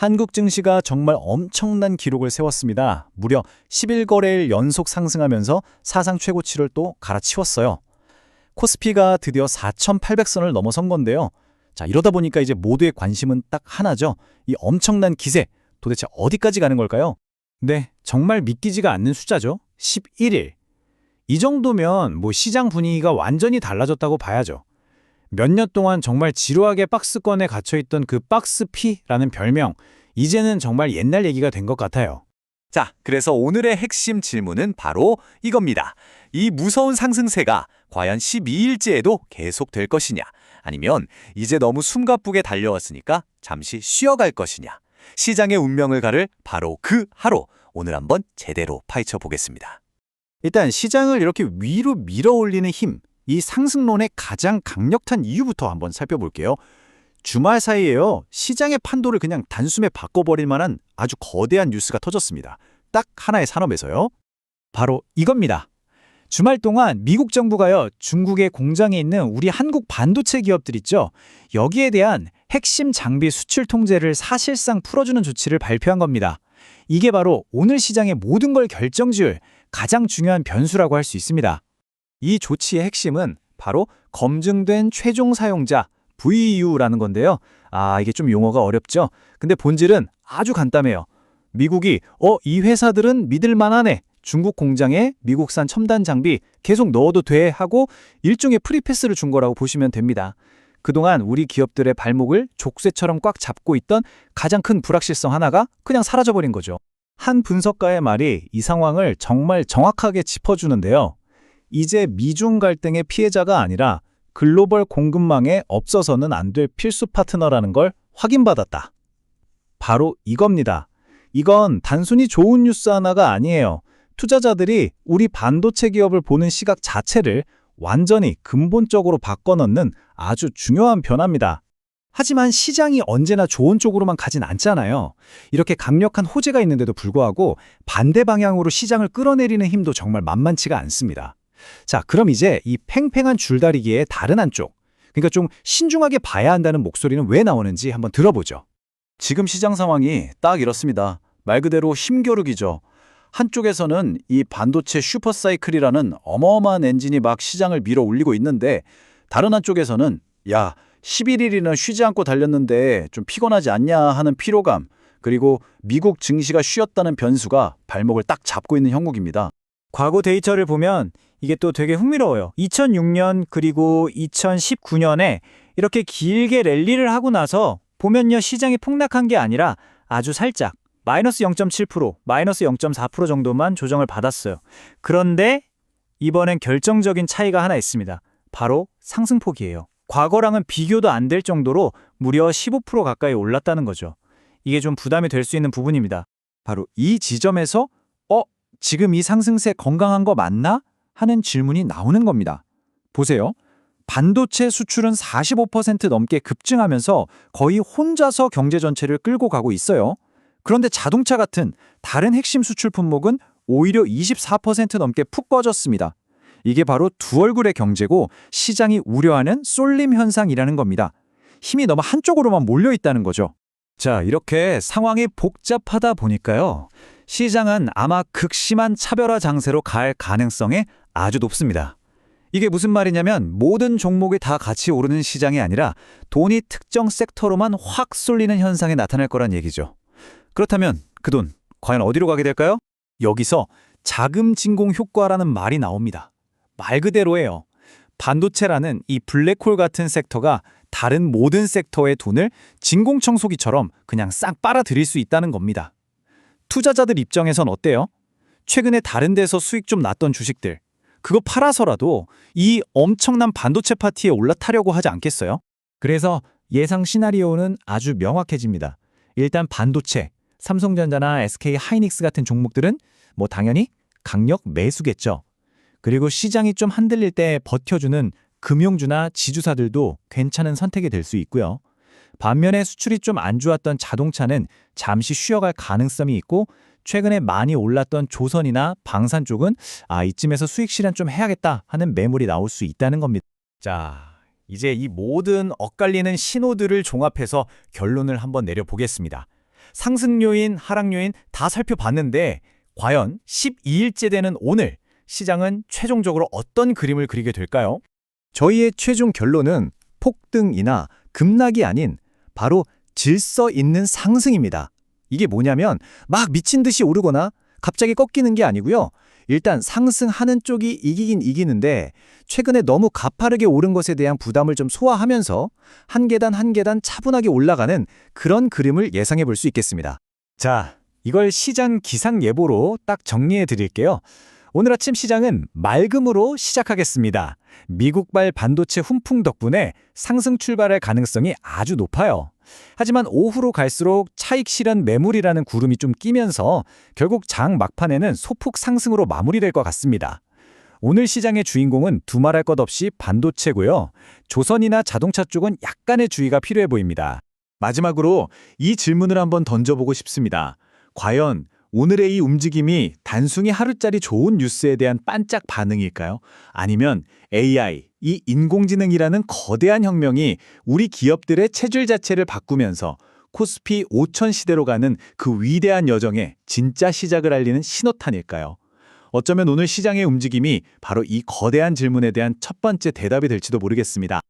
한국 증시가 정말 엄청난 기록을 세웠습니다. 무려 11거래일 연속 상승하면서 사상 최고치를 또 갈아치웠어요. 코스피가 드디어 4,800선을 넘어선 건데요. 자, 이러다 보니까 이제 모두의 관심은 딱 하나죠. 이 엄청난 기세, 도대체 어디까지 가는 걸까요? 네, 정말 믿기지가 않는 숫자죠. 11일. 이 정도면 시장 분위기가 완전히 달라졌다고 봐야죠. 몇 년 동안 정말 지루하게 박스권에 갇혀있던 그 박스피라는 별명, 이제는 정말 옛날 얘기가 된 것 같아요. 자, 그래서 오늘의 핵심 질문은 바로 이겁니다. 이 무서운 상승세가 과연 12일째에도 계속될 것이냐, 아니면 이제 너무 숨가쁘게 달려왔으니까 잠시 쉬어갈 것이냐. 시장의 운명을 가를 바로 그 하루, 오늘 한번 제대로 파헤쳐 보겠습니다. 일단 시장을 이렇게 위로 밀어올리는 힘, 이 상승론의 가장 강력한 이유부터 한번 살펴볼게요. 주말 사이에요. 시장의 판도를 그냥 단숨에 바꿔버릴 만한 아주 거대한 뉴스가 터졌습니다. 딱 하나의 산업에서요. 바로 이겁니다. 주말 동안 미국 정부가요, 중국의 공장에 있는 우리 한국 반도체 기업들 있죠. 여기에 대한 핵심 장비 수출 통제를 사실상 풀어주는 조치를 발표한 겁니다. 이게 바로 오늘 시장의 모든 걸 결정지을 가장 중요한 변수라고 할 수 있습니다. 이 조치의 핵심은 바로 검증된 최종 사용자 VEU라는 건데요. 이게 좀 용어가 어렵죠? 근데 본질은 아주 간단해요. 미국이 이 회사들은 믿을 만하네. 중국 공장에 미국산 첨단 장비 계속 넣어도 돼 하고 일종의 프리패스를 준 거라고 보시면 됩니다. 그동안 우리 기업들의 발목을 족쇄처럼 꽉 잡고 있던 가장 큰 불확실성 하나가 그냥 사라져버린 거죠. 한 분석가의 말이 이 상황을 정말 정확하게 짚어주는데요. 이제 미중 갈등의 피해자가 아니라 글로벌 공급망에 없어서는 안 될 필수 파트너라는 걸 확인받았다. 바로 이겁니다. 이건 단순히 좋은 뉴스 하나가 아니에요. 투자자들이 우리 반도체 기업을 보는 시각 자체를 완전히 근본적으로 바꿔놓는 아주 중요한 변화입니다. 하지만 시장이 언제나 좋은 쪽으로만 가진 않잖아요. 이렇게 강력한 호재가 있는데도 불구하고 반대 방향으로 시장을 끌어내리는 힘도 정말 만만치가 않습니다. 자, 그럼 이제 이 팽팽한 줄다리기의 다른 한쪽, 그러니까 좀 신중하게 봐야 한다는 목소리는 왜 나오는지 한번 들어보죠. 지금 시장 상황이 딱 이렇습니다. 말 그대로 힘겨루기죠. 한쪽에서는 이 반도체 슈퍼사이클이라는 어마어마한 엔진이 막 시장을 밀어 올리고 있는데, 다른 한쪽에서는 11일이나 쉬지 않고 달렸는데 좀 피곤하지 않냐 하는 피로감, 그리고 미국 증시가 쉬었다는 변수가 발목을 딱 잡고 있는 형국입니다. 과거 데이터를 보면 이게 또 되게 흥미로워요. 2006년 그리고 2019년에 이렇게 길게 랠리를 하고 나서 보면요, 시장이 폭락한 게 아니라 아주 살짝 마이너스 0.7%, 마이너스 0.4% 정도만 조정을 받았어요. 그런데 이번엔 결정적인 차이가 하나 있습니다. 바로 상승폭이에요. 과거랑은 비교도 안 될 정도로 무려 15% 가까이 올랐다는 거죠. 이게 좀 부담이 될 수 있는 부분입니다. 바로 이 지점에서 지금 이 상승세 건강한 거 맞나? 하는 질문이 나오는 겁니다. 보세요. 반도체 수출은 45% 넘게 급증하면서 거의 혼자서 경제 전체를 끌고 가고 있어요. 그런데 자동차 같은 다른 핵심 수출 품목은 오히려 24% 넘게 푹 꺼졌습니다. 이게 바로 두 얼굴의 경제고 시장이 우려하는 쏠림 현상이라는 겁니다. 힘이 너무 한쪽으로만 몰려 있다는 거죠. 자, 이렇게 상황이 복잡하다 보니까요, 시장은 아마 극심한 차별화 장세로 갈 가능성이 아주 높습니다. 이게 무슨 말이냐면 모든 종목이 다 같이 오르는 시장이 아니라 돈이 특정 섹터로만 확 쏠리는 현상이 나타날 거란 얘기죠. 그렇다면 그 돈 과연 어디로 가게 될까요? 여기서 자금 진공 효과라는 말이 나옵니다. 말 그대로예요. 반도체라는 이 블랙홀 같은 섹터가 다른 모든 섹터의 돈을 진공청소기처럼 그냥 싹 빨아들일 수 있다는 겁니다. 투자자들 입장에선 어때요? 최근에 다른 데서 수익 좀 났던 주식들, 그거 팔아서라도 이 엄청난 반도체 파티에 올라타려고 하지 않겠어요? 그래서 예상 시나리오는 아주 명확해집니다. 일단 반도체, 삼성전자나 SK 하이닉스 같은 종목들은 당연히 강력 매수겠죠. 그리고 시장이 좀 흔들릴 때 버텨주는 금융주나 지주사들도 괜찮은 선택이 될 수 있고요. 반면에 수출이 좀 안 좋았던 자동차는 잠시 쉬어갈 가능성이 있고, 최근에 많이 올랐던 조선이나 방산 쪽은 이쯤에서 수익 실현 좀 해야겠다 하는 매물이 나올 수 있다는 겁니다. 자, 이제 이 모든 엇갈리는 신호들을 종합해서 결론을 한번 내려보겠습니다. 상승 요인, 하락 요인 다 살펴봤는데 과연 12일째 되는 오늘 시장은 최종적으로 어떤 그림을 그리게 될까요? 저희의 최종 결론은 폭등이나 급락이 아닌 바로 질서 있는 상승입니다. 이게 뭐냐면 막 미친 듯이 오르거나 갑자기 꺾이는 게 아니고요. 일단 상승하는 쪽이 이기긴 이기는데 최근에 너무 가파르게 오른 것에 대한 부담을 좀 소화하면서 한 계단 한 계단 차분하게 올라가는 그런 그림을 예상해 볼 수 있겠습니다. 자, 이걸 시장 기상 예보로 딱 정리해 드릴게요. 오늘 아침 시장은 맑음으로 시작하겠습니다. 미국발 반도체 훈풍 덕분에 상승 출발할 가능성이 아주 높아요. 하지만 오후로 갈수록 차익 실현 매물이라는 구름이 좀 끼면서 결국 장 막판에는 소폭 상승으로 마무리될 것 같습니다. 오늘 시장의 주인공은 두말할 것 없이 반도체고요. 조선이나 자동차 쪽은 약간의 주의가 필요해 보입니다. 마지막으로 이 질문을 한번 던져보고 싶습니다. 과연 오늘의 이 움직임이 단순히 하루짜리 좋은 뉴스에 대한 반짝 반응일까요? 아니면 AI, 이 인공지능이라는 거대한 혁명이 우리 기업들의 체질 자체를 바꾸면서 코스피 5천 시대로 가는 그 위대한 여정의 진짜 시작을 알리는 신호탄일까요? 어쩌면 오늘 시장의 움직임이 바로 이 거대한 질문에 대한 첫 번째 대답이 될지도 모르겠습니다.